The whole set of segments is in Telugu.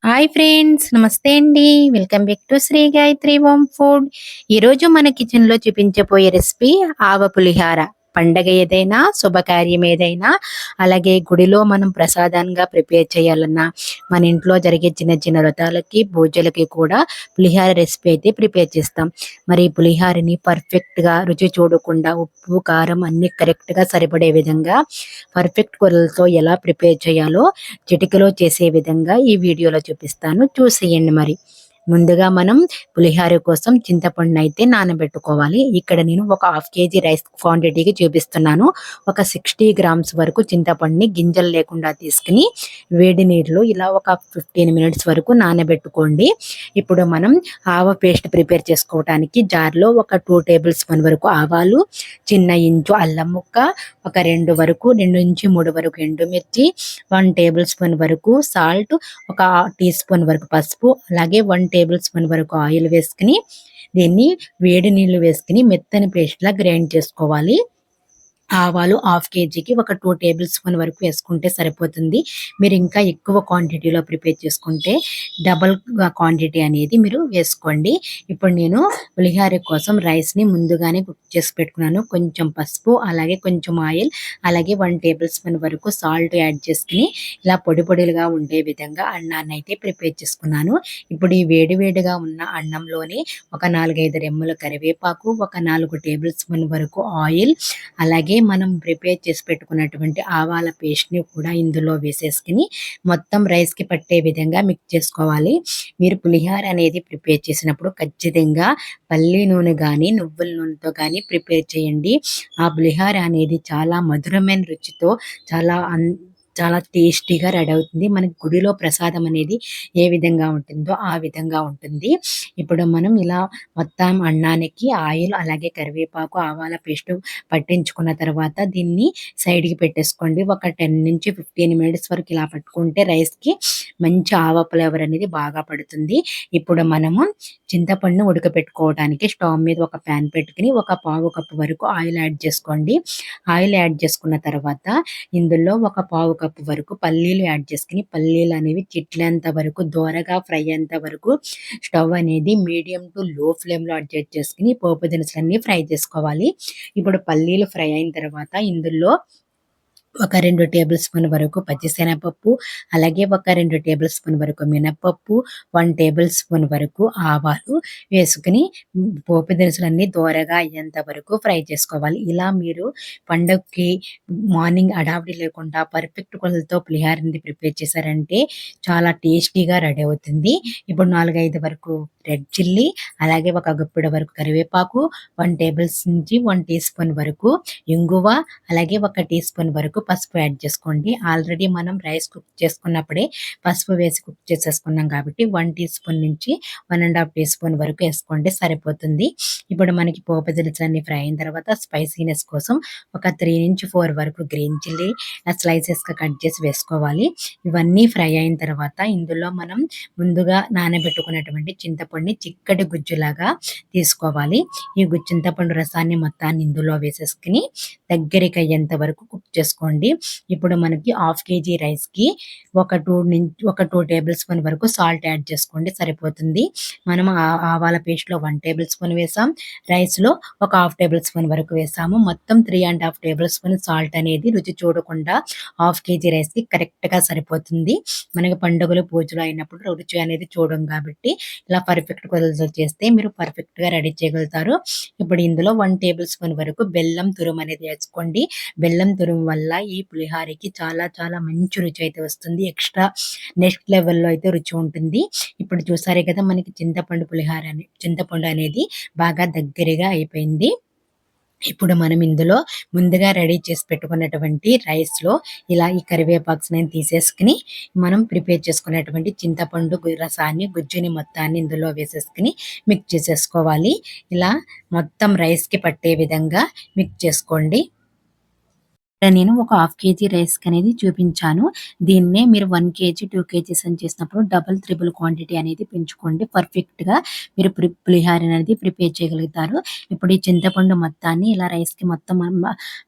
హాయ్ ఫ్రెండ్స్, నమస్తే అండి. Welcome back to Sri Gayatri home food. ఈరోజు మన కిచెన్లో చూపించబోయే రెసిపీ ఆవ పులిహార. పండగ ఏదైనా, శుభకార్యం ఏదైనా, అలాగే గుడిలో మనం ప్రసాదంగా ప్రిపేర్ చేయాలన్నా, మన ఇంట్లో జరిగే చిన్న చిన్న వ్రతాలకి, పూజలకి కూడా పులిహార రెసిపీ అయితే ప్రిపేర్ చేస్తాం. మరి ఈ పులిహారని పర్ఫెక్ట్గా రుచి చూడకుండా ఉప్పు, కారం అన్ని కరెక్ట్గా సరిపడే విధంగా పర్ఫెక్ట్ కొలతలతో ఎలా ప్రిపేర్ చేయాలో చిటికలో చేసే విధంగా ఈ వీడియోలో చూపిస్తాను, చూసేయండి. మరి ముందుగా మనం పులిహార కోసం చింతపండు అయితే నానబెట్టుకోవాలి. ఇక్కడ నేను ఒక హాఫ్ కేజీ రైస్ క్వాంటిటీకి చూపిస్తున్నాను. ఒక 60 గ్రామ్స్ వరకు చింతపండుని గింజలు లేకుండా తీసుకుని వేడి నీటిలో ఇలా ఒక 15 మినిట్స్ వరకు నానబెట్టుకోండి. ఇప్పుడు మనం ఆవ పేస్ట్ ప్రిపేర్ చేసుకోవడానికి జార్లో ఒక 2 టేబుల్ స్పూన్ వరకు ఆవాలు, చిన్న ఇంచు అల్లం ముక్క, ఒక 2 నుంచి 3 వరకు ఎండుమిర్చి, 1 టేబుల్ స్పూన్ వరకు సాల్ట్, ఒక టీ స్పూన్ వరకు పసుపు, అలాగే 1 టేబుల్ స్పూన్ వరకు ఆయిల్ వేసుకుని దీన్ని వేడి నీళ్లు వేసుకుని మెత్తని పేస్ట్ లా గ్రైండ్ చేసుకోవాలి. ఆవాలు హాఫ్ కేజీకి ఒక 2 టేబుల్ స్పూన్ వరకు వేసుకుంటే సరిపోతుంది. మీరు ఇంకా ఎక్కువ క్వాంటిటీలో ప్రిపేర్ చేసుకుంటే డబల్ క్వాంటిటీ అనేది మీరు వేసుకోండి. ఇప్పుడు నేను పులిహార కోసం రైస్ని ముందుగానే కుక్ చేసి పెట్టుకున్నాను. కొంచెం పసుపు, అలాగే కొంచెం ఆయిల్, అలాగే 1 టేబుల్ స్పూన్ వరకు సాల్ట్ యాడ్ చేసుకుని ఇలా పొడి పొడిలుగా ఉండే విధంగా అన్నాన్ని అయితే ప్రిపేర్ చేసుకున్నాను. ఇప్పుడు ఈ వేడివేడిగా ఉన్న అన్నంలోనే ఒక 4-5 రెమ్మల కరివేపాకు, ఒక 4 టేబుల్ స్పూన్ వరకు ఆయిల్, అలాగే మనం ప్రిపేర్ చేసి పెట్టుకున్నటువంటి ఆవాల పేస్ట్ని కూడా ఇందులో వేసేసుకుని మొత్తం రైస్కి పట్టే విధంగా మిక్స్ చేసుకోవాలి. మీరు పులిహార అనేది ప్రిపేర్ చేసినప్పుడు ఖచ్చితంగా పల్లి నూనె కానీ, నువ్వుల నూనెతో కానీ ప్రిపేర్ చేయండి. ఆ పులిహార అనేది చాలా మధురమైన రుచితో చాలా టేస్టీగా రెడీ అవుతుంది. మనకి గుడిలో ప్రసాదం అనేది ఏ విధంగా ఉంటుందో ఆ విధంగా ఉంటుంది. ఇప్పుడు మనం ఇలా మొత్తం అన్నానికి ఆయిల్, అలాగే కరివేపాకు, ఆవాల పేస్ట్ పట్టించుకున్న తర్వాత దీన్ని సైడ్కి పెట్టేసుకోండి. ఒక 10 నుంచి 15 మినిట్స్ వరకు ఇలా పట్టుకుంటే రైస్కి మంచి ఆవ ఫ్లేవర్ అనేది బాగా పడుతుంది. ఇప్పుడు మనము చింతపండును ఉడకపెట్టుకోవడానికి స్టవ్ మీద ఒక ప్యాన్ పెట్టుకుని ఒక పావు కప్పు వరకు ఆయిల్ యాడ్ చేసుకోండి. ఆయిల్ యాడ్ చేసుకున్న తర్వాత ఇందులో ఒక పావు కప్పు వరకు పల్లీలు యాడ్ చేసుకుని పల్లీలు అనేవి చిట్లేంత వరకు దోరగా ఫ్రై అయ్యేంత వరకు స్టవ్ అనేది మీడియం టు లో ఫ్లేమ్లో అడ్జస్ట్ చేసుకుని పోపు దినుసులన్నీ ఫ్రై చేసుకోవాలి. ఇప్పుడు పల్లీలు ఫ్రై అయిన తర్వాత ఇందులో ఒక 2 టేబుల్ స్పూన్ వరకు పచ్చిశనగపప్పు, అలాగే ఒక 2 టేబుల్ స్పూన్ వరకు మినపప్పు, 1 టేబుల్ స్పూన్ వరకు ఆవాలు వేసుకుని పోపు దినుసులన్నీ దోరగా అయ్యేంత వరకు ఫ్రై చేసుకోవాలి. ఇలా మీరు పండగకి మార్నింగ్ హడావిడి లేకుండా పర్ఫెక్ట్ కొలతతో పులిహారని ప్రిపేర్ చేశారంటే చాలా టేస్టీగా రెడీ అవుతుంది. ఇప్పుడు 4-5 వరకు రెడ్ చిల్లీ, అలాగే ఒక గుప్పెడు వరకు కరివేపాకు, 1 నుంచి 1 టీ స్పూన్ వరకు ఇంగువ, అలాగే ఒక టీ స్పూన్ వరకు పసుపు యాడ్ చేసుకోండి. ఆల్రెడీ మనం రైస్ కుక్ చేసుకున్నప్పుడే పసుపు వేసి కుక్ చేసేసుకున్నాం కాబట్టి 1 టీ స్పూన్ నుంచి 1.5 టీ స్పూన్ వరకు వేసుకోండి, సరిపోతుంది. ఇప్పుడు మనకి పోపు దినుసులన్నీ ఫ్రై అయిన తర్వాత స్పైసీనెస్ కోసం ఒక 3 నుంచి 4 వరకు గ్రీన్ చిల్లీ స్లైసెస్గా కట్ చేసి వేసుకోవాలి. ఇవన్నీ ఫ్రై అయిన తర్వాత ఇందులో మనం ముందుగా నానబెట్టుకున్నటువంటి చింతపండుని చిక్కటి గుజ్జులాగా తీసుకోవాలి. ఈ చింతపండు రసాన్ని మొత్తాన్ని ఇందులో వేసేసుకుని దగ్గరికి అయ్యేంత వరకు కుక్ చేసుకోండి. ఇప్పుడు మనకి హాఫ్ కేజీ రైస్కి ఒక 2 టేబుల్ స్పూన్ వరకు సాల్ట్ యాడ్ చేసుకోండి, సరిపోతుంది. మనం ఆవాల పేస్ట్లో 1 టేబుల్ స్పూన్ వేసాం, రైస్లో ఒక హాఫ్ టేబుల్ స్పూన్ వరకు వేసాము. మొత్తం 3.5 టేబుల్ స్పూన్ సాల్ట్ అనేది రుచి చూడకుండా హాఫ్ కేజీ రైస్కి కరెక్ట్గా సరిపోతుంది. మనకి పండుగలు, పూజలు అయినప్పుడు రుచి అనేది చూడం కాబట్టి ఇలా పర్ఫెక్ట్ కొలతలు చేస్తే మీరు పర్ఫెక్ట్గా రెడీ చేయగలుగుతారు. ఇప్పుడు ఇందులో 1 టేబుల్ స్పూన్ వరకు బెల్లం తురుము అనేది వేసుకోండి. బెల్లం తురుము వల్ల ఈ పులిహారకి చాలా చాలా మంచి రుచి అయితే వస్తుంది. ఎక్స్ట్రా నెక్స్ట్ లెవెల్లో అయితే రుచి ఉంటుంది. ఇప్పుడు చూసారే కదా మనకి చింతపండు అనేది బాగా దగ్గరగా అయిపోయింది. ఇప్పుడు మనం ఇందులో ముందుగా రెడీ చేసి పెట్టుకున్నటువంటి రైస్లో ఇలా ఈ కరివేపాకుని తీసేసుకుని మనం ప్రిపేర్ చేసుకున్నటువంటి చింతపండు రసాన్ని, గుజ్జుని మొత్తాన్ని ఇందులో వేసేసుకుని మిక్స్ చేసేసుకోవాలి. ఇలా మొత్తం రైస్కి పట్టే విధంగా మిక్స్ చేసుకోండి. ఇక్కడ నేను ఒక హాఫ్ కేజీ రైస్‌కనేది చూపించాను. దీన్నే మీరు 1 కేజీ, 2 కేజీస్ అని చేసినప్పుడు డబుల్, త్రిబుల్ క్వాంటిటీ అనేది పెంచుకోండి. పర్ఫెక్ట్‌గా మీరు పులిహోరనేది ప్రిపేర్ చేయగలుగుతారు. ఇప్పుడు ఈ చింతపండు మొత్తాన్ని ఇలా రైస్‌కి మొత్తం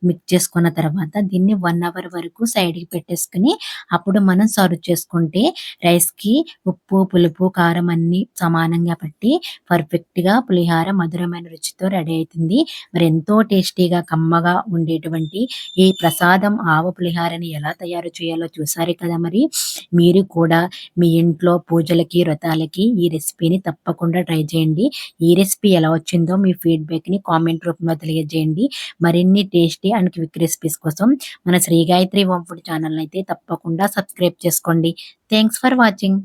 మిక్స్ చేసుకున్న తర్వాత దీన్ని 1 అవర్ వరకు సైడ్‌కి పెట్టేసుకొని, అప్పుడు మనం సర్వ్ చేసుకుంటే రైస్‌కి ఉప్పు, పులుపు, కారం అన్నీ సమానంగా పట్టి పర్ఫెక్ట్‌గా పులిహోర మధురమైన రుచితో రెడీ అయితుంది. మరి ఎంతో టేస్టీగా, కమ్మగా ఉండేటువంటి ఈ ప్రసాదం ఆవ పులిహారని ఎలా తయారు చేయాలో చూసారు కదా మరి. మీరు కూడా మీ ఇంట్లో పూజలకి, వ్రతాలకి ఈ రెసిపీని తప్పకుండా ట్రై చేయండి. ఈ రెసిపీ ఎలా వచ్చిందో మీ ఫీడ్‌బ్యాక్‌ని కామెంట్ రూపంలో తెలియజేయండి. మరిన్ని టేస్టీ అండ్ క్విక్ రెసిపీస్ కోసం మన శ్రీ గాయత్రి హోమ్ ఫుడ్ ఛానెల్‌నయితే తప్పకుండా సబ్స్క్రైబ్ చేసుకోండి. Thanks for watching.